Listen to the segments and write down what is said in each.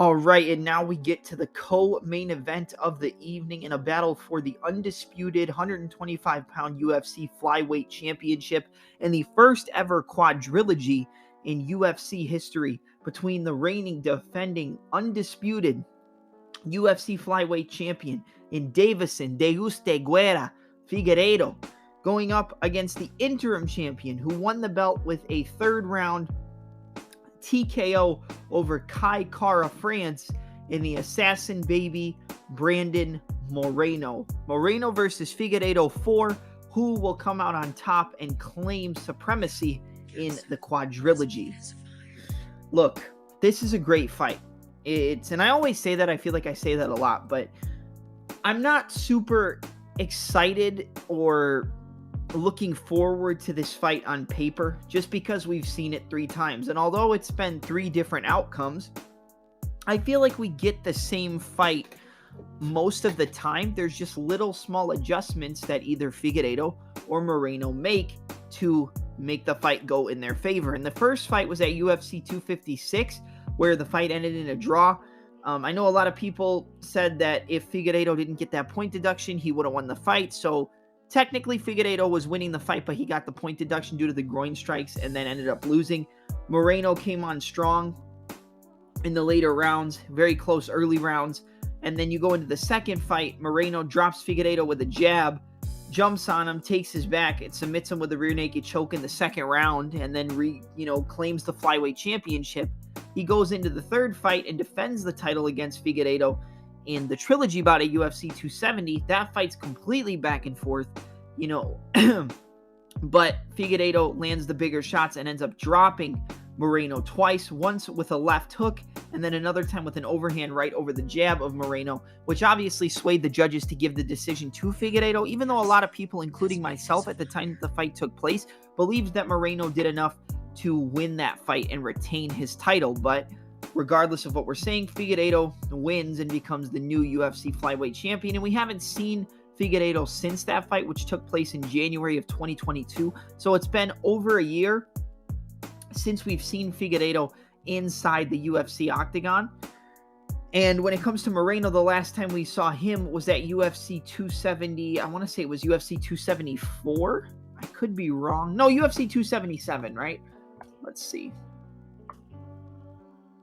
All right, and now we get to the co-main event of the evening in a battle for the undisputed 125-pound UFC flyweight championship and the first ever quadrilogy in UFC history between the reigning, defending, undisputed UFC flyweight champion in Deiveson Figueiredo going up against the interim champion who won the belt with a third-round TKO over Kai Kara France in the Assassin Baby Brandon Moreno. Moreno versus Figueiredo 4. Who will come out on top and claim supremacy in the quadrilogy? Look, this is a great fight. And I always say that, I feel like I say that a lot, but I'm not super excited or looking forward to this fight on paper just because we've seen it 3 times. And although it's been 3 different outcomes, I feel like we get the same fight most of the time. There's just little small adjustments that either Figueiredo or Moreno make to make the fight go in their favor. And the first fight was at UFC 256 where the fight ended in a draw. I know a lot of people said that if Figueiredo didn't get that point deduction, he would have won the fight. So technically, Figueiredo was winning the fight, but he got the point deduction due to the groin strikes and then ended up losing. Moreno came on strong in the later rounds, very close early rounds. And then you go into the second fight, Moreno drops Figueiredo with a jab, jumps on him, takes his back, and submits him with a rear naked choke in the second round, and then claims the flyweight championship. He goes into the third fight and defends the title against Figueiredo in the trilogy bout at UFC 270. That fight's completely back and forth, but Figueiredo lands the bigger shots and ends up dropping Moreno twice, once with a left hook and then another time with an overhand right over the jab of Moreno, which obviously swayed the judges to give the decision to Figueiredo, even though a lot of people, including myself at the time that the fight took place, believes that Moreno did enough to win that fight and retain his title. But regardless of what we're saying, Figueiredo wins and becomes the new UFC flyweight champion. And we haven't seen Figueiredo since that fight, which took place in January of 2022. So it's been over a year since we've seen Figueiredo inside the UFC octagon. And when it comes to Moreno, the last time we saw him was at UFC 270. I want to say it was UFC 274. I could be wrong. No, UFC 277, right? Let's see.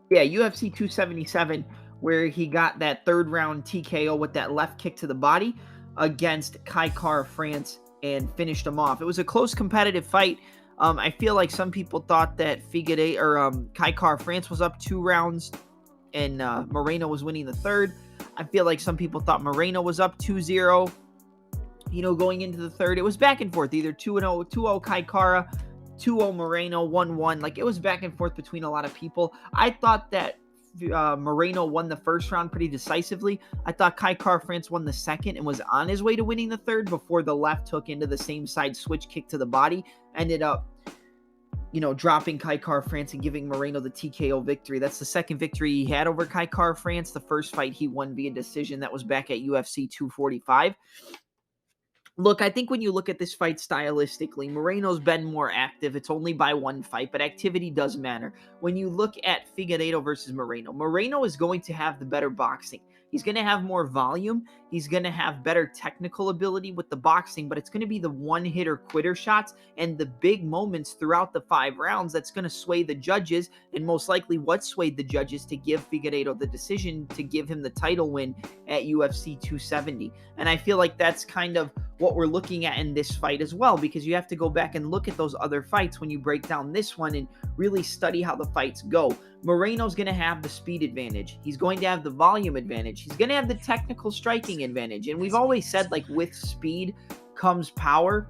Yeah, UFC 277, where he got that third round TKO with that left kick to the body against Kai Kara France and finished him off. It was a close competitive fight. I feel like some people thought that Kai Kara France was up 2 rounds and Moreno was winning the third. I feel like some people thought Moreno was up 2-0, going into the third. It was back and forth, either 2-0, 2-0 Kai Kara, 2-0 Moreno, 1-1. Like, it was back and forth between a lot of people. I thought that Moreno won the first round pretty decisively. I thought Kai Kara France won the second and was on his way to winning the third before the left hook into the same side switch kick to the body ended up, dropping Kai Kara France and giving Moreno the TKO victory. That's the second victory he had over Kai Kara France. The first fight he won via decision. That was back at UFC 245. Look, I think when you look at this fight stylistically, Moreno's been more active. It's only by 1 fight, but activity does matter. When you look at Figueiredo versus Moreno, Moreno is going to have the better boxing. He's going to have more volume. He's going to have better technical ability with the boxing, but it's going to be the one-hitter quitter shots and the big moments throughout the 5 rounds that's going to sway the judges, and most likely what swayed the judges to give Figueiredo the decision to give him the title win at UFC 270. And I feel like that's kind of what we're looking at in this fight as well, because you have to go back and look at those other fights when you break down this one and really study how the fights go. Moreno's going to have the speed advantage. He's going to have the volume advantage. He's going to have the technical striking advantage. And we've always said, like, with speed comes power.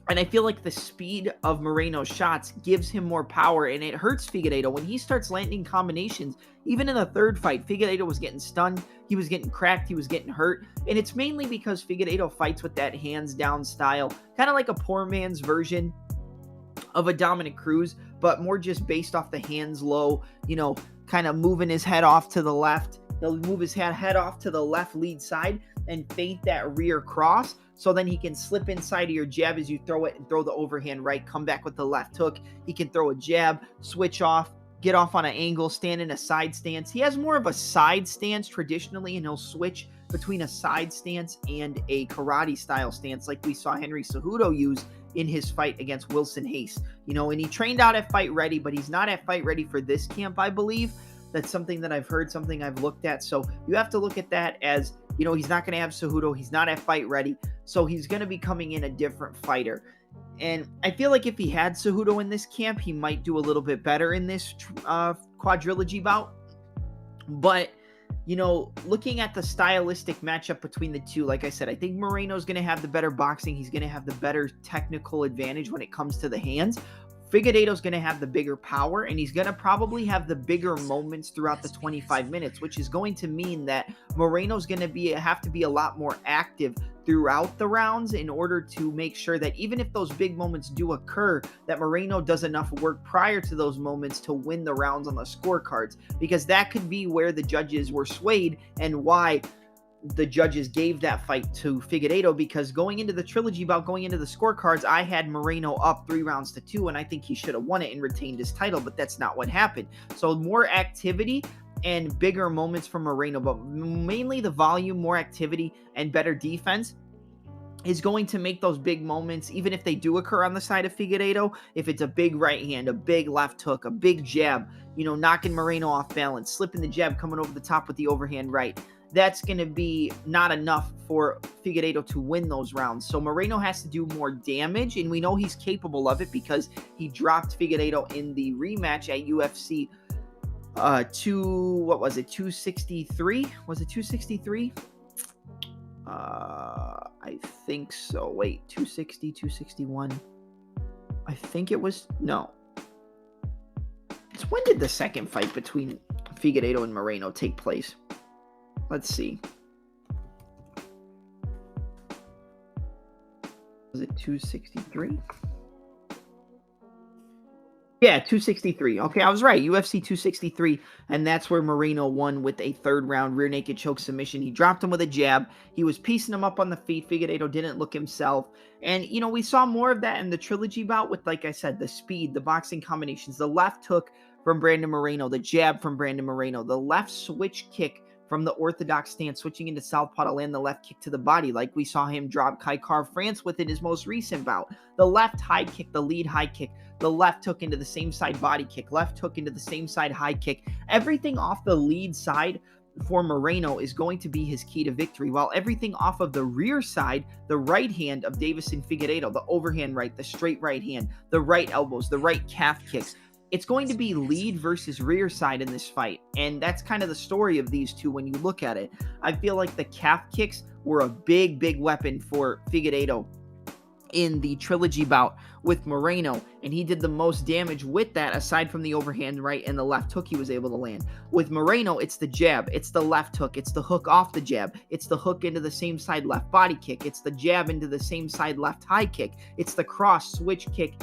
And I feel like the speed of Moreno's shots gives him more power, and it hurts Figueiredo when he starts landing combinations. Even in the third fight, Figueiredo was getting stunned, he was getting cracked, he was getting hurt, and it's mainly because Figueiredo fights with that hands-down style, kind of like a poor man's version of a Dominic Cruz, but more just based off the hands low, kind of moving his head off to the left. He'll move his head off to the left lead side and feint that rear cross, so then he can slip inside of your jab as you throw it and throw the overhand right, come back with the left hook. He can throw a jab, switch off, get off on an angle, stand in a side stance. He has more of a side stance traditionally, and he'll switch between a side stance and a karate style stance like we saw Henry Cejudo use in his fight against Wilson Hayes. And he trained out at Fight Ready, but he's not at Fight Ready for this camp, I believe. That's something that I've heard, something I've looked at. So you have to look at that as, he's not going to have Cejudo. He's not at Fight Ready. So he's going to be coming in a different fighter. And I feel like if he had Cejudo in this camp, he might do a little bit better in this quadrilogy bout. But, looking at the stylistic matchup between the two, like I said, I think Moreno's going to have the better boxing. He's going to have the better technical advantage when it comes to the hands. Figueiredo's going to have the bigger power, and he's going to probably have the bigger moments throughout the 25 minutes, which is going to mean that Moreno's going to have to be a lot more active throughout the rounds in order to make sure that even if those big moments do occur, that Moreno does enough work prior to those moments to win the rounds on the scorecards, because that could be where the judges were swayed and why the judges gave that fight to Figueiredo, because going into the trilogy bout, going into the scorecards, I had Moreno up 3-2, and I think he should have won it and retained his title, but that's not what happened. So more activity and bigger moments from Moreno, but mainly the volume, more activity, and better defense is going to make those big moments, even if they do occur on the side of Figueiredo, if it's a big right hand, a big left hook, a big jab, knocking Moreno off balance, slipping the jab, coming over the top with the overhand right, that's going to be not enough for Figueiredo to win those rounds. So Moreno has to do more damage, and we know he's capable of it because he dropped Figueiredo in the rematch at UFC 263? Was it 263? I think so. Wait, 260, 261. I think it was, no. When did the second fight between Figueiredo and Moreno take place? Let's see. Was it 263? Yeah, 263. Okay, I was right. UFC 263, and that's where Moreno won with a third-round rear naked choke submission. He dropped him with a jab. He was piecing him up on the feet. Figueiredo didn't look himself. And, we saw more of that in the trilogy bout with, like I said, the speed, the boxing combinations, the left hook from Brandon Moreno, the jab from Brandon Moreno, the left switch kick from the orthodox stance, switching into southpaw to land the left kick to the body, like we saw him drop Kai France with in his most recent bout. The left high kick, the lead high kick, the left hook into the same side body kick, left hook into the same side high kick. Everything off the lead side for Moreno is going to be his key to victory, while everything off of the rear side, the right hand of Deiveson Figueiredo, the overhand right, the straight right hand, the right elbows, the right calf kicks, it's going to be lead versus rear side in this fight, and that's kind of the story of these two when you look at it. I feel like the calf kicks were a big, big weapon for Figueiredo in the trilogy bout with Moreno, and he did the most damage with that aside from the overhand right and the left hook he was able to land. With Moreno, it's the jab, it's the left hook, it's the hook off the jab, it's the hook into the same side left body kick, it's the jab into the same side left high kick, it's the cross switch kick,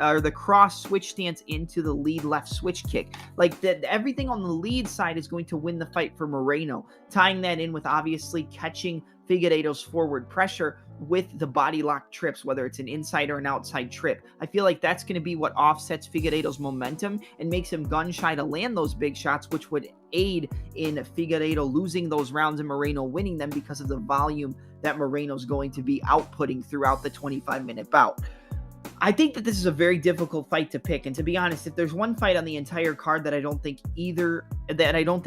or the cross switch stance into the lead left switch kick. Like everything on the lead side is going to win the fight for Moreno. Tying that in with obviously catching Figueiredo's forward pressure with the body lock trips, whether it's an inside or an outside trip. I feel like that's going to be what offsets Figueiredo's momentum and makes him gun shy to land those big shots, which would aid in Figueiredo losing those rounds and Moreno winning them because of the volume that Moreno's going to be outputting throughout the 25-minute bout. I think that this is a very difficult fight to pick, and to be honest, if there's one fight on the entire card that I don't think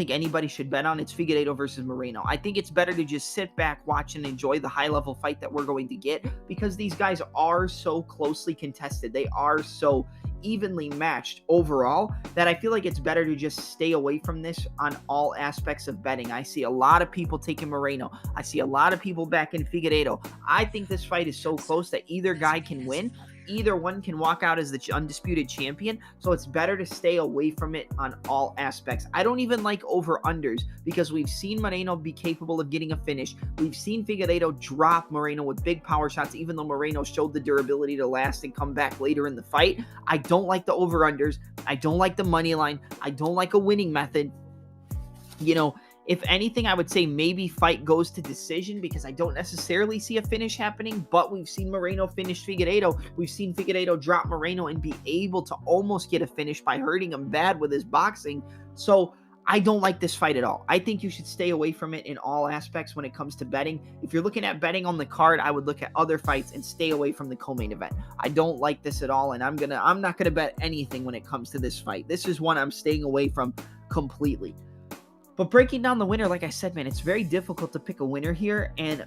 anybody should bet on, it's Figueiredo versus Moreno. I think it's better to just sit back, watch, and enjoy the high-level fight that we're going to get, because these guys are so closely contested. They are so evenly matched overall that I feel like it's better to just stay away from this on all aspects of betting. I see a lot of people taking Moreno. I see a lot of people backing Figueiredo. I think this fight is so close that either guy can win. Either one can walk out as the undisputed champion, so it's better to stay away from it on all aspects. I don't even like over-unders because we've seen Moreno be capable of getting a finish. We've seen Figueiredo drop Moreno with big power shots, even though Moreno showed the durability to last and come back later in the fight. I don't like the over-unders. I don't like the money line. I don't like a winning method. If anything, I would say maybe fight goes to decision because I don't necessarily see a finish happening, but we've seen Moreno finish Figueiredo. We've seen Figueiredo drop Moreno and be able to almost get a finish by hurting him bad with his boxing. So I don't like this fight at all. I think you should stay away from it in all aspects when it comes to betting. If you're looking at betting on the card, I would look at other fights and stay away from the co-main event. I don't like this at all, and I'm not gonna bet anything when it comes to this fight. This is one I'm staying away from completely. But breaking down the winner, like I said, man, it's very difficult to pick a winner here, and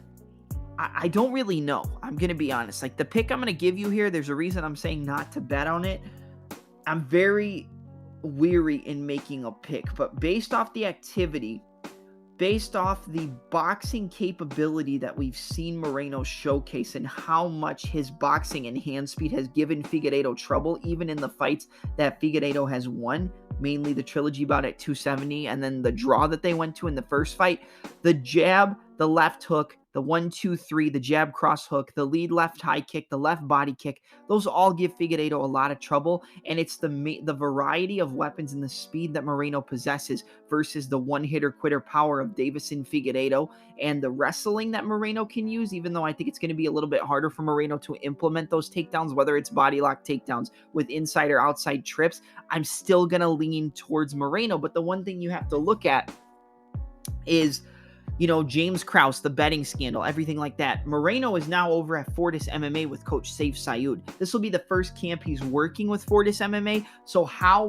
I don't really know. I'm going to be honest. Like, the pick I'm going to give you here, there's a reason I'm saying not to bet on it. I'm very weary in making a pick, but based off the activity, based off the boxing capability that we've seen Moreno showcase and how much his boxing and hand speed has given Figueiredo trouble, even in the fights that Figueiredo has won, mainly the trilogy bout at 270 and then the draw that they went to in the first fight, the jab, the left hook, the 1-2-3, the jab cross hook, the lead left high kick, the left body kick, those all give Figueiredo a lot of trouble, and it's the variety of weapons and the speed that Moreno possesses versus the one-hitter quitter power of Deiveson Figueiredo and the wrestling that Moreno can use, even though I think it's going to be a little bit harder for Moreno to implement those takedowns, whether it's body lock takedowns with inside or outside trips. I'm still going to lean towards Moreno, but the one thing you have to look at is, you know, James Krause, the betting scandal, everything like that. Moreno is now over at Fortis MMA with Coach Saif Sayoud. This will be the first camp he's working with Fortis MMA. So how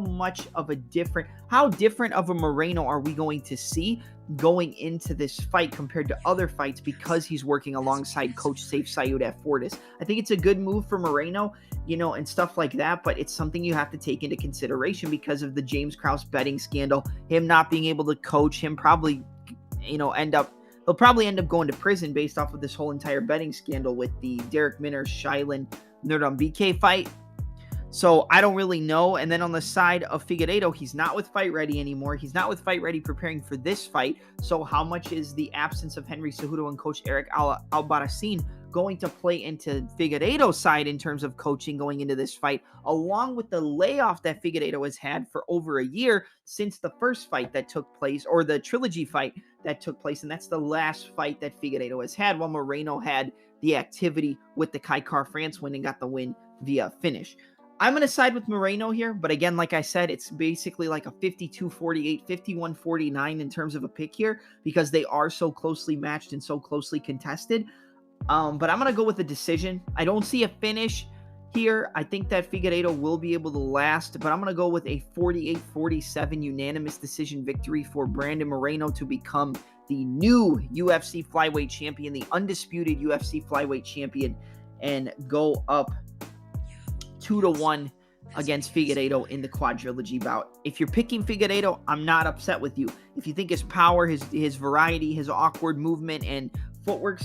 different of a Moreno are we going to see going into this fight compared to other fights because he's working alongside Coach Saif Sayoud at Fortis? I think it's a good move for Moreno, you know, and stuff like that, but it's something you have to take into consideration because of the James Krause betting scandal, him not being able to coach, him probably, you know, he'll probably end up going to prison based off of this whole entire betting scandal with the Derek Minner Shylin Nurmagomedov fight. So I don't really know. And then on the side of Figueiredo, he's not with Fight Ready anymore. He's not with Fight Ready preparing for this fight. So how much is the absence of Henry Cejudo and Coach Eric Albarracin going to play into Figueiredo's side in terms of coaching going into this fight, along with the layoff that Figueiredo has had for over a year since the first fight that took place, or the trilogy fight that took place, and that's the last fight that Figueiredo has had, while Moreno had the activity with the Kai France win and got the win via finish. I'm going to side with Moreno here, but again, like I said, it's basically like a 52-48, 51-49 in terms of a pick here because they are so closely matched and so closely contested. But I'm going to go with a decision. I don't see a finish here. I think that Figueiredo will be able to last, but I'm going to go with a 48-47 unanimous decision victory for Brandon Moreno to become the new UFC flyweight champion, the undisputed UFC flyweight champion, and go up 2-1 against Figueiredo in the quadrilogy bout. If you're picking Figueiredo, I'm not upset with you. If you think his power, his variety, his awkward movement, and footwork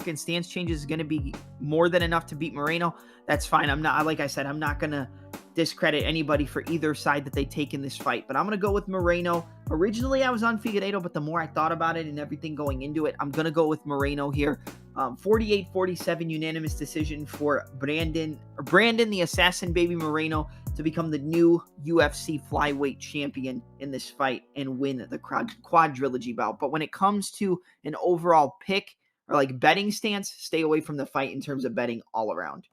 and stance changes is going to be more than enough to beat Moreno, that's fine. Like I said, I'm not going to discredit anybody for either side that they take in this fight, but I'm going to go with Moreno. Originally, I was on Figueiredo, but the more I thought about it and everything going into it, I'm going to go with Moreno here. 48-47 unanimous decision for Brandon the Assassin Baby Moreno to become the new UFC flyweight champion in this fight and win the quadrilogy bout. But when it comes to an overall pick or like betting stance, stay away from the fight in terms of betting all around.